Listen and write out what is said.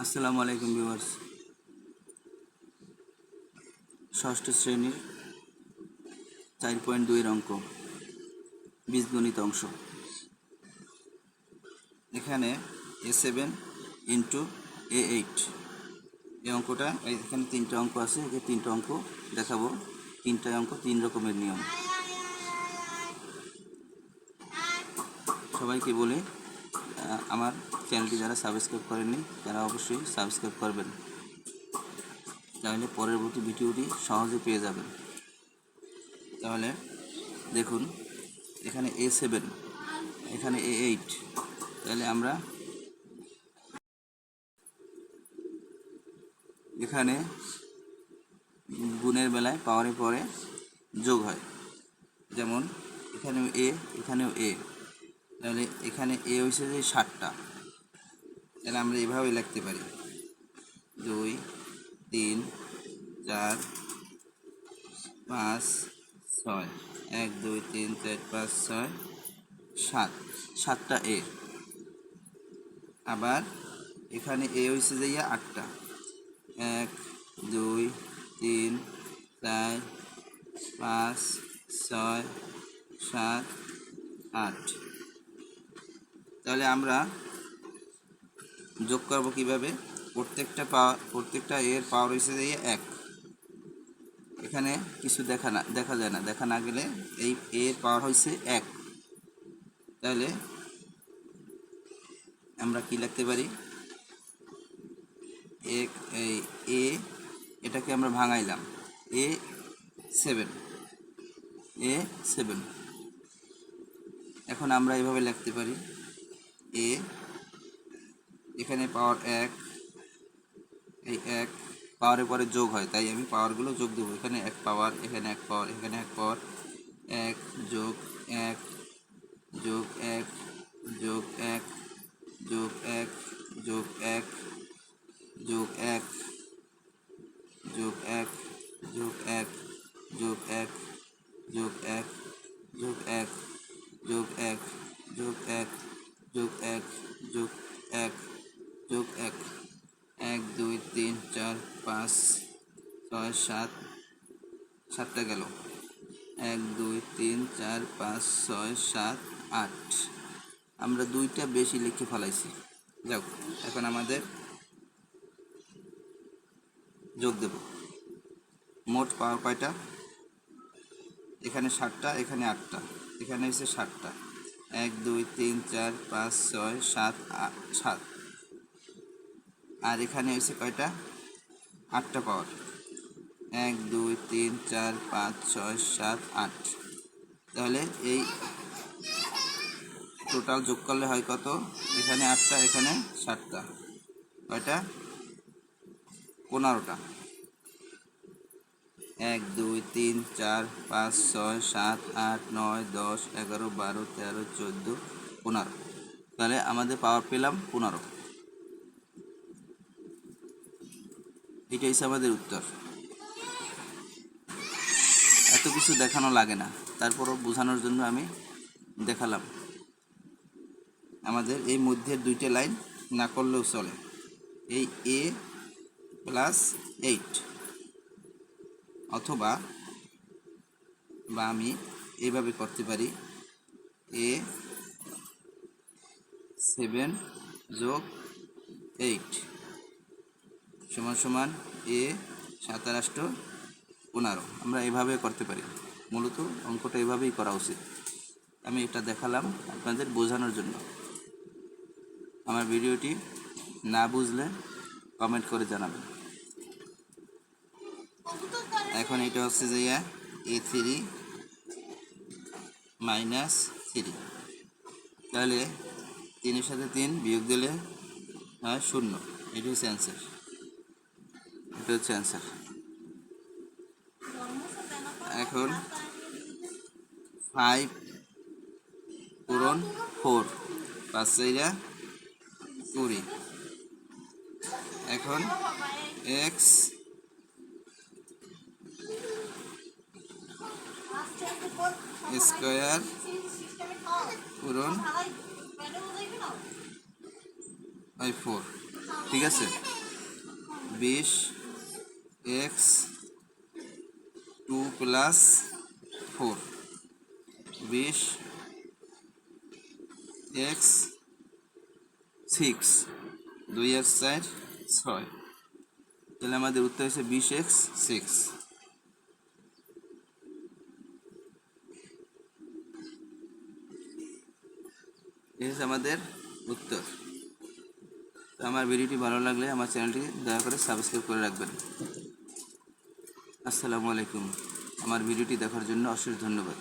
আসসালামু আলাইকুম ভিউয়ার্স। ষষ্ঠ শ্রেণীর 4.2 এর অঙ্ক বীজগণিত অংশ। এখানে A7 ইন্টু A8 এই অঙ্কটা, এখানে তিনটা অঙ্ক আছে। এই তিনটা অঙ্ক দেখাবো। তিনটা অঙ্ক তিন রকমের নিয়ম। সবাইকে বলে আমার চ্যানেলটি যারা সাবস্ক্রাইব করেননি তারা অবশ্যই সাবস্ক্রাইব করবেন, তাহলে পরবর্তী ভিডিওটি সহজে পেয়ে যাবেন। তাহলে দেখুন, এখানে A7, এখানে A8। তাহলে আমরা এখানে গুণের বেলায় পাওয়ারের পরে যোগ হয়, যেমন এখানেও এ, এখানেও এ। তাহলে এখানে এ হয়েছে যে 7টা। তাহলে আমরা এভাবে লিখতে পারি 2 3 4 5 6, 1 2 3 4 5 6 7, 7টা এ। আবার এখানে এ হয়েছে যে 8টা। 1 2 3 4 5 6 7 8। তাহলে আমরা যোগ করব কিভাবে? প্রত্যেকটা এর পাওয়ার হয়েছে যে 1। এখানে কিছু দেখা যায় না, দেখা না গেলে এই এর পাওয়ার হয়েছে 1। তাহলে আমরা কি লিখতে পারি? এই এ, এটাকে আমরা ভাঙাইলাম A7। এখন আমরা এইভাবে লিখতে পারি এ, এখানে পাওয়ার 1, এই 1 পাওয়ারের পরে যোগ হয়, তাই আমি পাওয়ারগুলো যোগ দেবো। এখানে 1 পাওয়ার, এখানে 1 পাওয়ার, এখানে 1 পাওয়ার। 1 যোগ 1 যোগ 1 যোগ 1 যোগ 1 যোগ 1 যোগ 1 যোগ 1 যোগ 1 যোগ 1 যোগ 1 যোগ 1 যোগ 1 যোগ 1 যোগ 1 যোগ 1 যোগ 1। 1 2 3 4 5 6 7, 7টা গেল। 1 2 3 4 5 6 7 8। আমরা 2টা বেশি লিখে ফেলাইছি। যাক, এখন আমাদের যোগ দেব। মোট পাওয়ার কয়টা? এখানে 7টা, এখানে 8টা, এখানে হচ্ছে 7টা। 1 2 3 4 5 6 7 7। আর এখানে হচ্ছে কয়টা? 8টা পাওয়ার। 1 2 3 4 5 6 7 8। তাহলে এই টোটাল যোগ করলে হয় কত? এখানে 8টা, এখানে 7টা, কয়টা? 15টা। 1 2 3 4 5 6 7 8 9 10 11 12 13 14 15। তাহলে আমাদের পাওয়ার পেলাম 15। এটা হচ্ছে আমাদের উত্তর। এত কিছু দেখানো লাগে না, তারপরও বোঝানোর জন্য আমি দেখালাম। আমাদের এই মধ্যের 2টা লাইন না করলেও চলে। এই A প্লাস 8, অথবা আমি এইভাবে করতে পারি A7 যোগ 8 সমান সমান A7 আর 8 15। আমরা এভাবে করতে পারি। মূলত অঙ্কটা এভাবেই করা উচিত। আমি এটা দেখালাম আপনাদের বোঝানোর জন্য। আমার ভিডিওটি না বুঝলে কমেন্ট করে জানাবেন। এখন এটা হচ্ছে যে A3 মাইনাস 3। তাহলে 3-এর সাথে 3 বিয়োগ দিলে হয় 0। এটা হচ্ছে অ্যান্সার। এটা হচ্ছে অ্যান্সার। এখন 5 পূরণ 4, 5 4 20। এখন x স্কোয়ার পূরণ 4। ঠিক আছে, 20 এক্স 2 প্লাস 4, 20 এক্স 6, 2 আর 4 6, তাহলে আমাদের উত্তর হচ্ছে 20x6। এই হচ্ছে আমাদের উত্তর। তো আমার ভিডিওটি ভালো লাগলে আমার চ্যানেলটি দয়া করে সাবস্ক্রাইব করে রাখবেন। আসসালামু আলাইকুম। আমার ভিডিওটি দেখার জন্য অশেষ ধন্যবাদ।